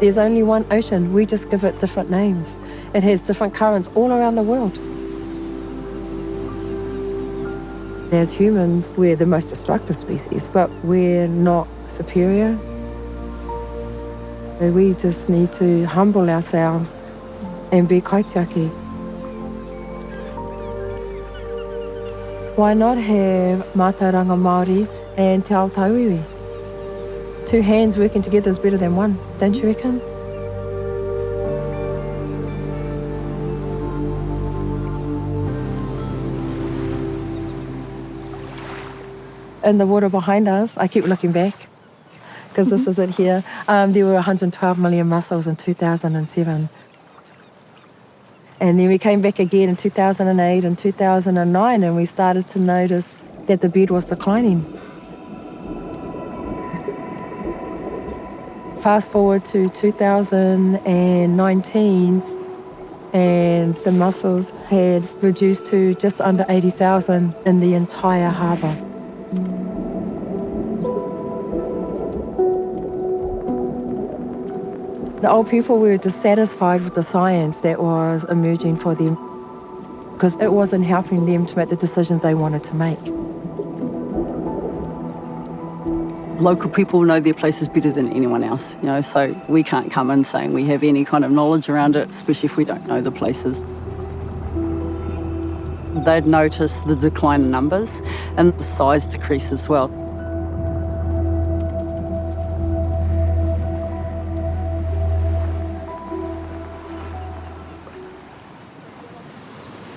There's only one ocean. We just give it different names. It has different currents all around the world. As humans, we're the most destructive species, but we're not superior. We just need to humble ourselves and be kaitiaki. Why not have Mātauranga Māori and Te Ao Tauihu? Two hands working together is better than one, don't you reckon? In the water behind us, I keep looking back, because this is it here. There were 112 million mussels in 2007. And then we came back again in 2008 and 2009, and we started to notice that the bed was declining. Fast forward to 2019, and the mussels had reduced to just under 80,000 in the entire harbour. The old people were dissatisfied with the science that was emerging for them because it wasn't helping them to make the decisions they wanted to make. Local people know their places better than anyone else, so we can't come in saying we have any kind of knowledge around it, especially if we don't know the places. They'd notice the decline in numbers and the size decrease as well.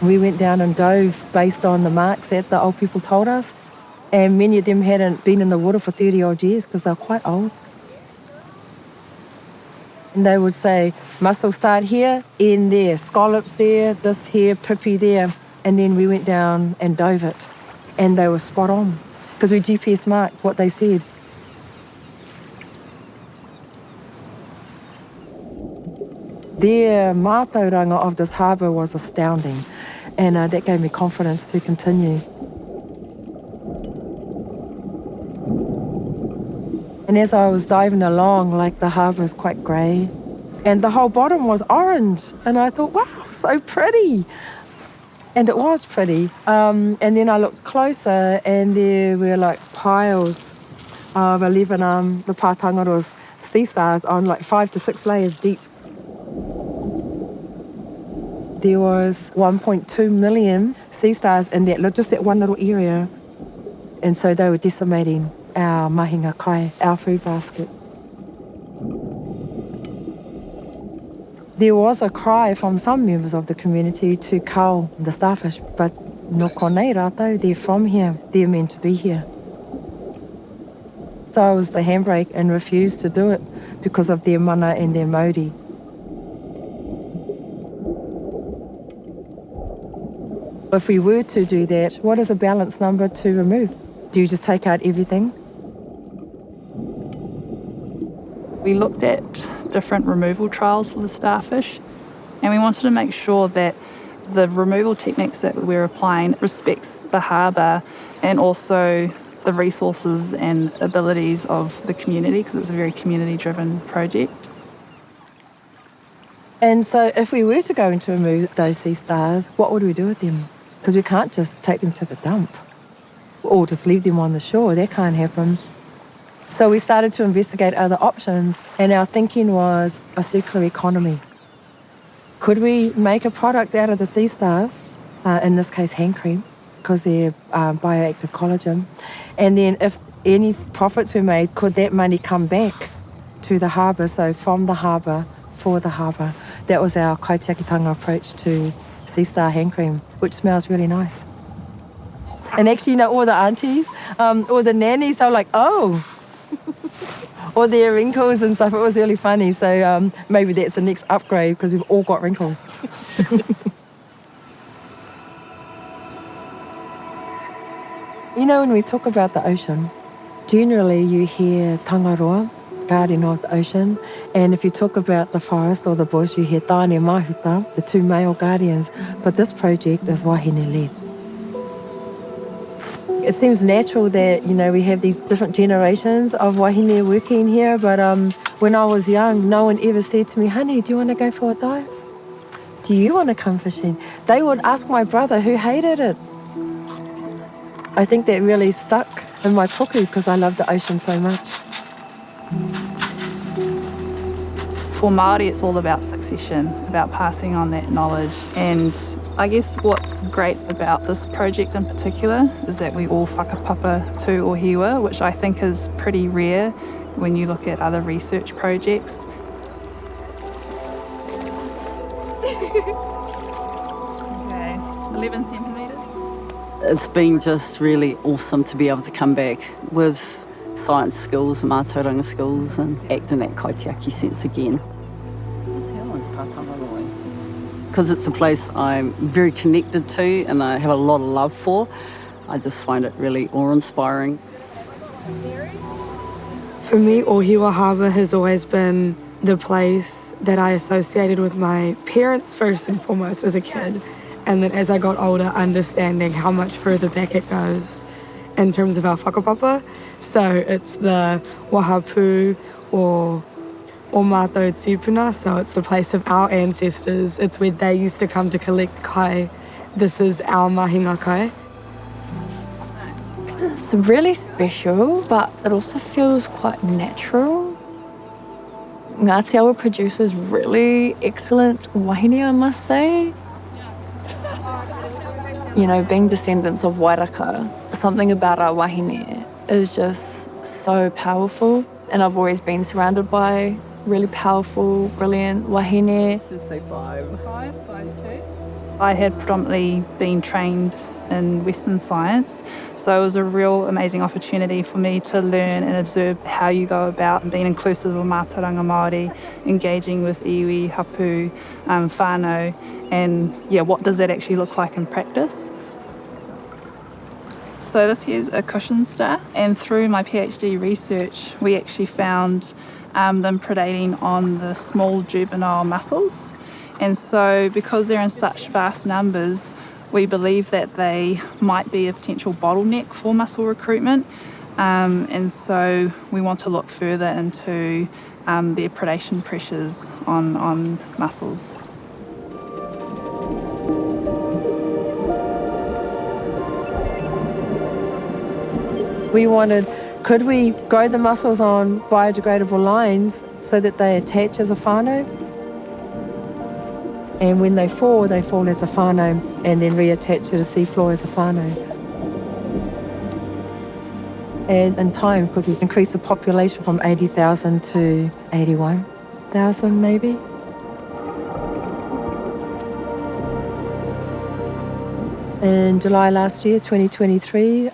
We went down and dove based on the marks that the old people told us, and many of them hadn't been in the water for 30 odd years because they're quite old. And they would say, mussels start here, end there, scallops there, this here, pippy there. And then we went down and dove it, and they were spot on because we GPS marked what they said. The mātauranga of this harbour was astounding, and that gave me confidence to continue. And as I was diving along, the harbour is quite grey, and the whole bottom was orange, and I thought, wow, so pretty. And it was pretty. And then I looked closer, and there were piles of 11 the pātangaroa's sea stars on 5 to 6 layers deep. There was 1.2 million sea stars in just that one little area. And so they were decimating our mahinga kai, our food basket. There was a cry from some members of the community to cull the starfish, but no konei rātou, they're from here, they're meant to be here. So I was the handbrake and refused to do it because of their mana and their mauri. If we were to do that, what is a balanced number to remove? Do you just take out everything? We looked at different removal trials for the starfish, and we wanted to make sure that the removal techniques that we're applying respects the harbour and also the resources and abilities of the community, because it's a very community-driven project. And so if we were to go in to remove those sea stars, what would we do with them? Because we can't just take them to the dump or just leave them on the shore. That can't happen. So we started to investigate other options, and our thinking was a circular economy. Could we make a product out of the sea stars, in this case hand cream, because they're bioactive collagen, and then if any profits were made, could that money come back to the harbour, so from the harbour, for the harbour? That was our kaitiakitanga approach to sea star hand cream, which smells really nice. And actually, all the aunties, or the nannies, they were like, oh, or their wrinkles and stuff. It was really funny. So maybe that's the next upgrade because we've all got wrinkles. When we talk about the ocean, generally you hear tangaroa, guardian of the ocean, and if you talk about the forest or the bush, you hear tāne mahuta, the two male guardians. But this project is wahine-led. It seems natural that, we have these different generations of wahine working here, but when I was young, no one ever said to me, honey, do you want to go for a dive? Do you want to come fishing? They would ask my brother, who hated it. I think that really stuck in my puku because I love the ocean so much. For Māori, it's all about succession, about passing on that knowledge. And I guess what's great about this project in particular is that we all whakapapa to Ōhiwa, which I think is pretty rare when you look at other research projects. Okay, 11 centimetres. It's been just really awesome to be able to come back with science skills, Mātauranga skills, and act in that kaitiaki sense again. Because it's a place I'm very connected to and I have a lot of love for, I just find it really awe-inspiring. For me, Ōhiwa Harbour has always been the place that I associated with my parents first and foremost as a kid, and then as I got older, understanding how much further back it goes in terms of our whakapapa. So it's the wahapu or mātou tipuna, so it's the place of our ancestors. It's where they used to come to collect kai. This is our mahinga kai. It's really special, but it also feels quite natural. Ngāti Awa produces really excellent wahine, I must say. Being descendants of Wairaka, something about our wahine is just so powerful, and I've always been surrounded by really powerful, brilliant wahine. Just say 5. 5, size 2. I had predominantly been trained in Western science, so it was a real amazing opportunity for me to learn and observe how you go about being inclusive of Mātauranga Māori, engaging with iwi, hapu, whānau, and what does that actually look like in practice. So this here's a cushion star, and through my PhD research we actually found them predating on the small juvenile mussels, and so because they're in such vast numbers, we believe that they might be a potential bottleneck for mussel recruitment, and so we want to look further into their predation pressures on mussels. We wanted, could we grow the mussels on biodegradable lines so that they attach as a whānau? And when they fall as a whānau and then reattach to the seafloor as a whānau. And in time, could we increase the population from 80,000 to 81,000 maybe? In July last year, 2023,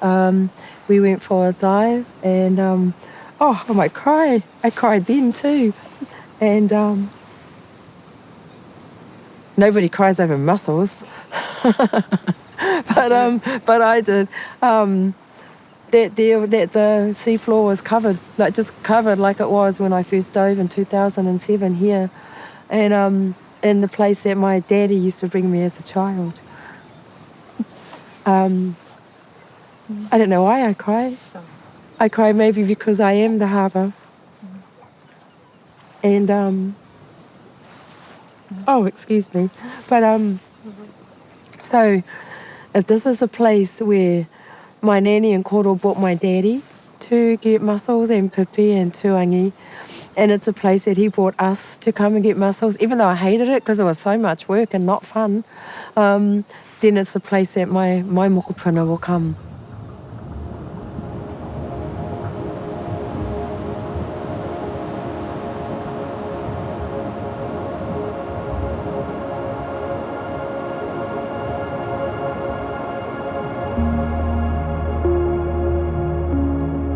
we went for a dive and, I might cry. I cried then too. And nobody cries over mussels, but I did. That the seafloor was covered, just covered like it was when I first dove in 2007 here, and in the place that my daddy used to bring me as a child. I don't know why I cry. I cry maybe because I am the harbour. And excuse me. But so if this is a place where my nanny and koro brought my daddy to get mussels and pipi and tuangi, and it's a place that he brought us to come and get mussels, even though I hated it because it was so much work and not fun, then it's a place that my mokopuna will come.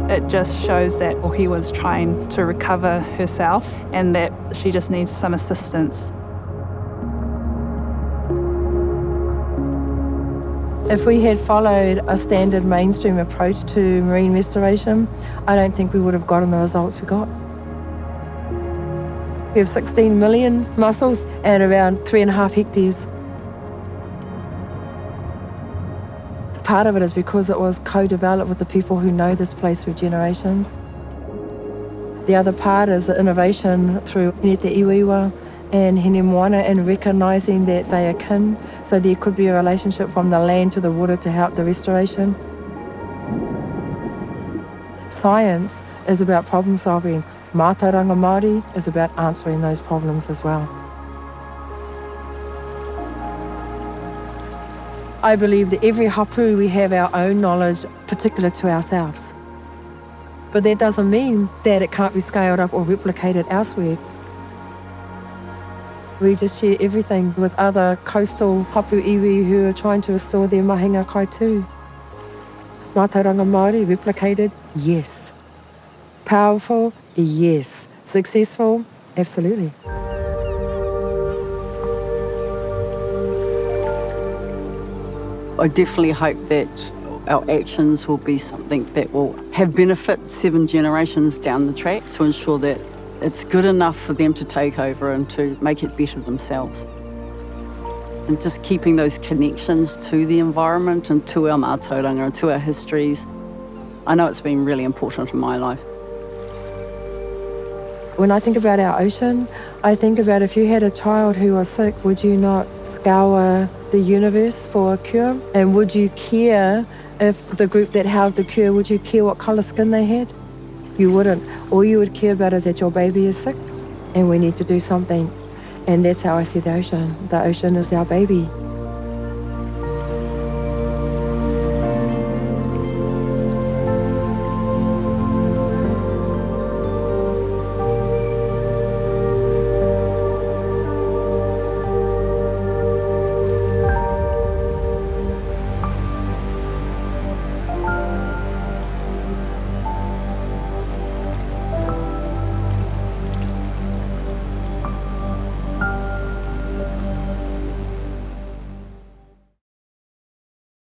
It just shows that Ōhiwa's trying to recover herself and that she just needs some assistance. If we had followed a standard mainstream approach to marine restoration, I don't think we would have gotten the results we got. We have 16 million mussels and around 3.5 hectares. Part of it is because it was co-developed with the people who know this place through generations. The other part is the innovation through Hine te Iwiwa and Hine Moana and recognising that they are kin, so there could be a relationship from the land to the water to help the restoration. Science is about problem solving. Mātauranga Māori is about answering those problems as well. I believe that every hapu we have our own knowledge particular to ourselves. But that doesn't mean that it can't be scaled up or replicated elsewhere. We just share everything with other coastal hapu iwi who are trying to restore their mahinga kai too. Mātauranga Māori replicated, yes. Powerful, yes. Successful, absolutely. I definitely hope that our actions will be something that will have benefit 7 generations down the track to ensure that it's good enough for them to take over and to make it better themselves. And just keeping those connections to the environment and to our mātauranga and to our histories. I know it's been really important in my life. When I think about our ocean, I think about if you had a child who was sick, would you not scour the universe for a cure? And would you care if the group that held the cure, would you care what colour skin they had? You wouldn't. All you would care about is that your baby is sick and we need to do something. And that's how I see the ocean. The ocean is our baby.